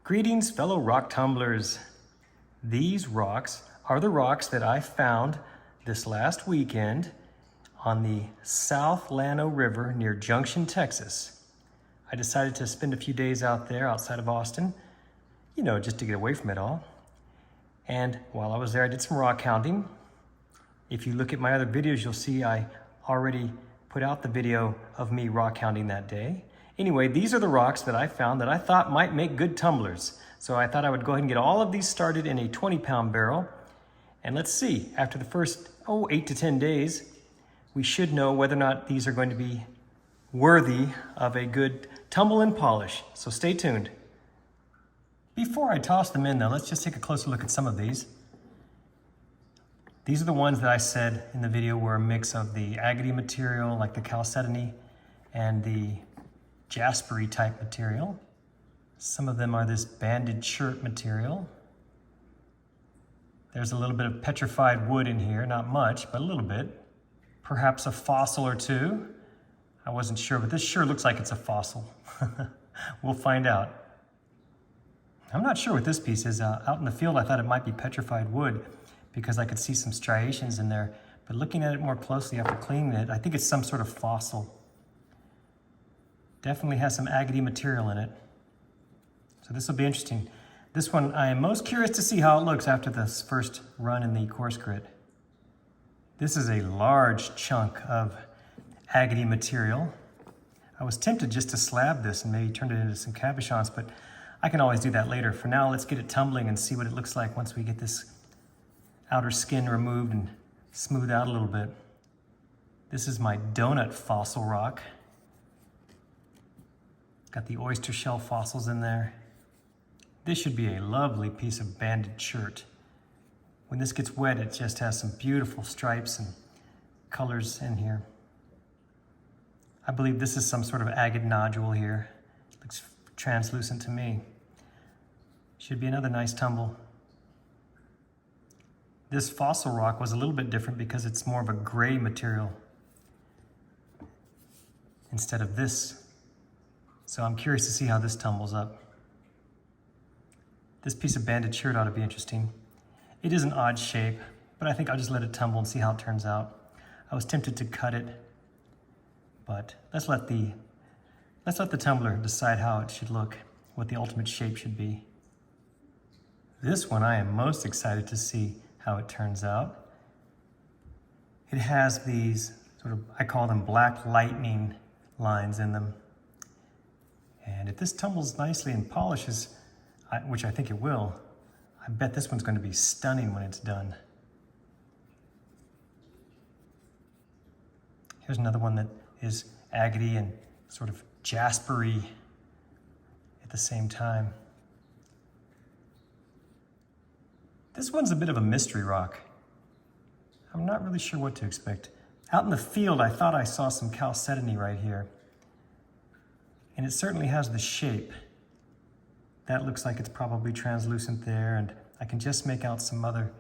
Greetings, fellow rock tumblers. These rocks are the rocks that I found this last weekend on the South Llano River near Junction, Texas. I decided to spend a few days out there outside of Austin, just to get away from it all. And while I was there, I did some rock hounding. If you look at my other videos, you'll see I already put out the video of me rock hounding that day. Anyway, these are the rocks that I found that I thought might make good tumblers. So I thought I would go ahead and get all of these started in a 20-pound barrel. And let's see, after the first, 8 to 10 days, we should know whether or not these are going to be worthy of a good tumble and polish. So stay tuned. Before I toss them in though, let's just take a closer look at some of these. These are the ones that I said in the video were a mix of the agate material, like the chalcedony, and the jaspery type material. Some of them are this banded chert material. There's a little bit of petrified wood in here, not much, but a little bit. Perhaps a fossil or two. I wasn't sure, but this sure looks like it's a fossil. We'll find out. I'm not sure what this piece is. Out in the field, I thought it might be petrified wood because I could see some striations in there. But looking at it more closely after cleaning it, I think it's some sort of fossil. Definitely has some agate material in it. So this will be interesting. This one, I am most curious to see how it looks after this first run in the coarse grit. This is a large chunk of agate material. I was tempted just to slab this and maybe turn it into some cabochons, but I can always do that later. For now, let's get it tumbling and see what it looks like once we get this outer skin removed and smooth out a little bit. This is my donut fossil rock. Got the oyster shell fossils in there. This should be a lovely piece of banded chert. When this gets wet, it just has some beautiful stripes and colors in here. I believe this is some sort of agate nodule here. Looks translucent to me. Should be another nice tumble. This fossil rock was a little bit different because it's more of a gray material instead of this. So I'm curious to see how this tumbles up. This piece of banded chert ought to be interesting. It is an odd shape, but I think I'll just let it tumble and see how it turns out. I was tempted to cut it, but let's let the tumbler decide how it should look, what the ultimate shape should be. This one I am most excited to see how it turns out. It has these sort of, I call them black lightning lines in them. And if this tumbles nicely and polishes, which I think it will, I bet this one's going to be stunning when it's done. Here's another one that is agate and sort of jaspery at the same time. This one's a bit of a mystery rock. I'm not really sure what to expect. Out in the field, I thought I saw some chalcedony right here. And it certainly has the shape. That looks like it's probably translucent there, and I can just make out some other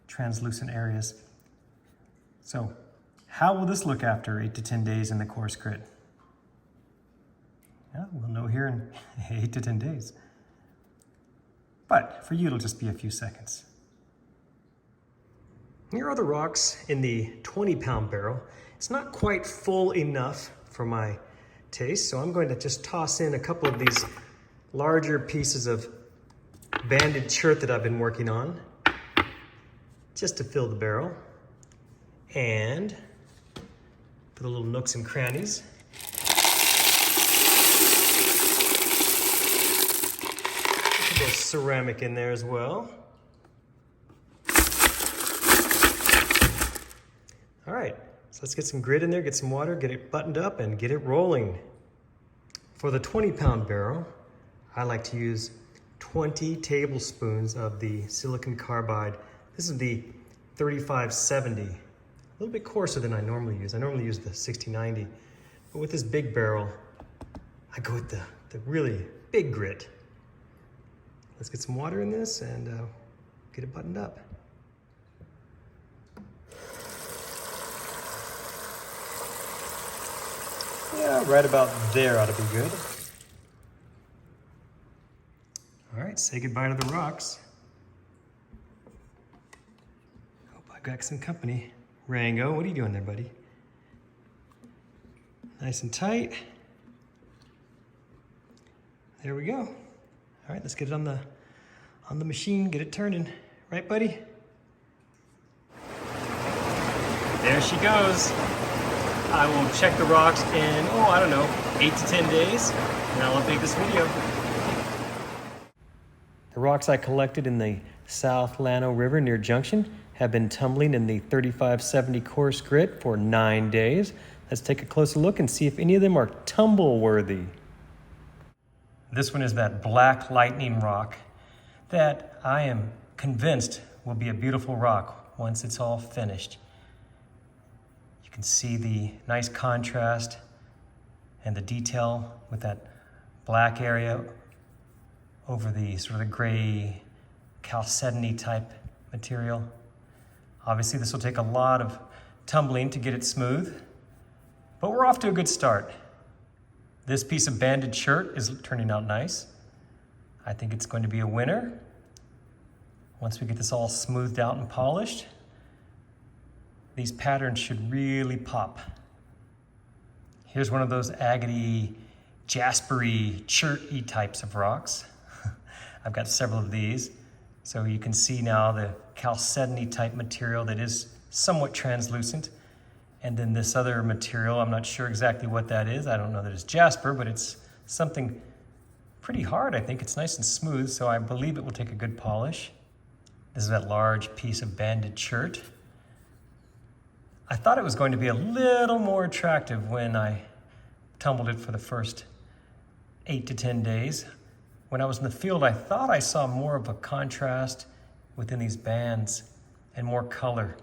translucent areas. So, how will this look after 8 to 10 days in the coarse grit? Yeah, we'll know here in 8 to 10 days. But for you, it'll just be a few seconds. Here are the rocks in the 20-pound barrel. It's not quite full enough for my taste, so I'm going to just toss in a couple of these larger pieces of banded chert that I've been working on just to fill the barrel and for the little nooks and crannies. Put a little ceramic in there as well. All right, so let's get some grit in there, get some water, get it buttoned up, and get it rolling. For the 20-pound barrel, I like to use 20 tablespoons of the silicon carbide. This is the 3570, a little bit coarser than I normally use. I normally use the 6090, but with this big barrel, I go with the really big grit. Let's get some water in this and get it buttoned up. Yeah, right about there ought to be good. All right, say goodbye to the rocks. Hope I got some company. Rango, what are you doing there, buddy? Nice and tight. There we go. All right, let's get it on the machine, get it turning. Right, buddy? There she goes. I will check the rocks in, I don't know, 8 to 10 days, and I'll update this video. The rocks I collected in the South Llano River near Junction have been tumbling in the 3570 course grit for 9 days. Let's take a closer look and see if any of them are tumble worthy. This one is that black lightning rock that I am convinced will be a beautiful rock once it's all finished. You can see the nice contrast and the detail with that black area over the sort of the gray chalcedony type material. Obviously this will take a lot of tumbling to get it smooth, but we're off to a good start. This piece of banded shirt is turning out nice. I think it's going to be a winner. Once we get this all smoothed out and polished, these patterns should really pop. Here's one of those agate-y, jaspery, chert-y types of rocks. I've got several of these. So you can see now the chalcedony type material that is somewhat translucent. And then this other material, I'm not sure exactly what that is. I don't know that it's jasper, but it's something pretty hard. I think it's nice and smooth, so I believe it will take a good polish. This is that large piece of banded shirt. I thought it was going to be a little more attractive when I tumbled it for the first 8 to 10 days. When I was in the field, I thought I saw more of a contrast within these bands and more color.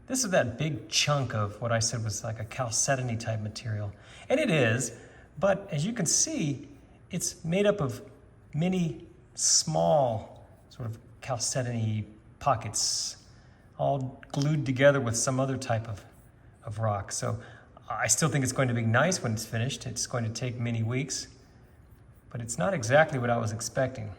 This is that big chunk of what I said was like a chalcedony type material. And it is, but as you can see, it's made up of many small sort of chalcedony pockets, all glued together with some other type of rock. So I still think it's going to be nice when it's finished. It's going to take many weeks, but it's not exactly what I was expecting.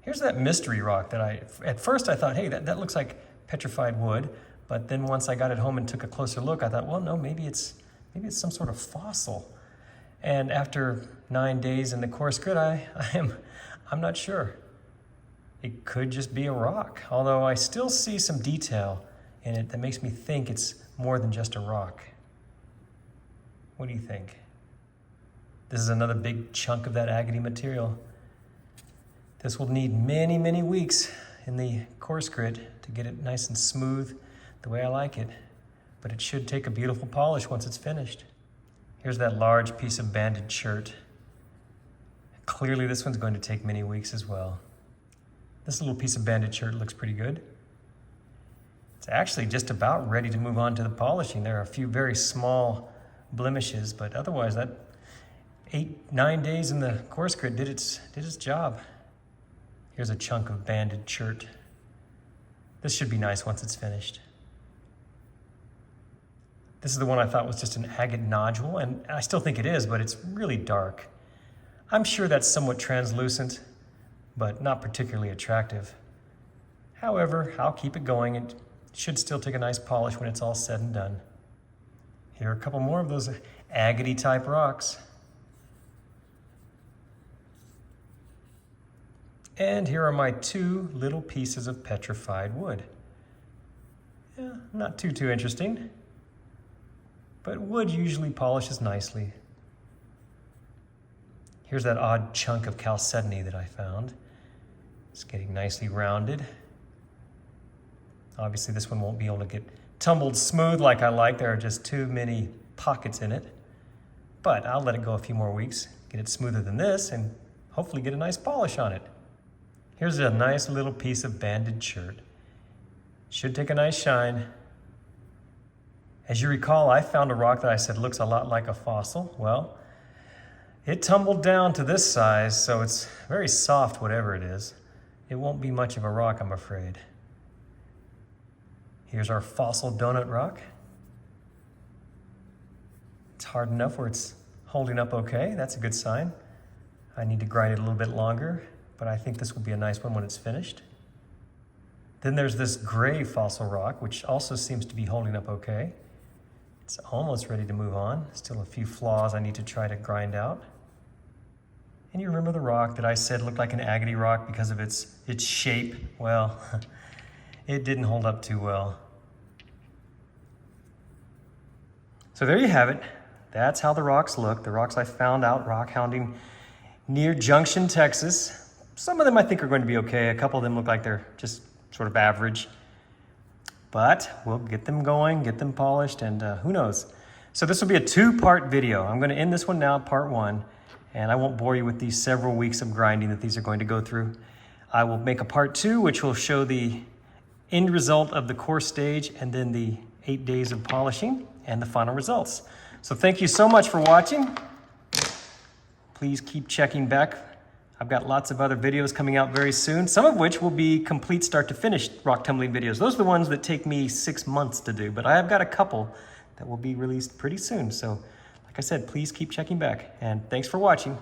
Here's that mystery rock that at first I thought, hey, that looks like petrified wood. But then once I got it home and took a closer look, I thought, well, no, maybe it's some sort of fossil. And after 9 days in the coarse grit, I'm not sure. It could just be a rock, although I still see some detail in it that makes me think it's more than just a rock. What do you think? This is another big chunk of that agate material. This will need many, many weeks in the coarse grit to get it nice and smooth the way I like it, but it should take a beautiful polish once it's finished. Here's that large piece of banded shirt. Clearly this one's going to take many weeks as well. This little piece of banded shirt looks pretty good. It's actually just about ready to move on to the polishing. There are a few very small blemishes, but otherwise that 8-9 days in the coarse grit did its job. Here's a chunk of banded shirt. This should be nice once it's finished. This is the one I thought was just an agate nodule, and I still think it is, but it's really dark. I'm sure that's somewhat translucent, but not particularly attractive. However, I'll keep it going. It should still take a nice polish when it's all said and done. Here are a couple more of those agate type rocks. And here are my 2 little pieces of petrified wood. Yeah, not too interesting. But wood usually polishes nicely. Here's that odd chunk of chalcedony that I found. It's getting nicely rounded. Obviously this one won't be able to get tumbled smooth like I like. There are just too many pockets in it. But I'll let it go a few more weeks, get it smoother than this, and hopefully get a nice polish on it. Here's a nice little piece of banded shirt. Should take a nice shine. As you recall, I found a rock that I said looks a lot like a fossil. Well, it tumbled down to this size, so it's very soft, whatever it is. It won't be much of a rock, I'm afraid. Here's our fossil donut rock. It's hard enough where it's holding up okay. That's a good sign. I need to grind it a little bit longer, but I think this will be a nice one when it's finished. Then there's this gray fossil rock, which also seems to be holding up okay. It's almost ready to move on. Still a few flaws I need to try to grind out. And you remember the rock that I said looked like an agate rock because of its shape? Well, it didn't hold up too well. So there you have it. That's how the rocks look. The rocks I found out rock hounding near Junction, Texas. Some of them I think are going to be okay. A couple of them look like they're just sort of average. But we'll get them going, get them polished, and who knows. So this will be a 2-part video. I'm going to end this one now, part 1. And I won't bore you with these several weeks of grinding that these are going to go through. I will make a part 2, which will show the end result of the core stage and then the 8 days of polishing and the final results. So thank you so much for watching. Please keep checking back. I've got lots of other videos coming out very soon, some of which will be complete start to finish rock tumbling videos. Those are the ones that take me 6 months to do, but I have got a couple that will be released pretty soon. So like I said, please keep checking back, and thanks for watching.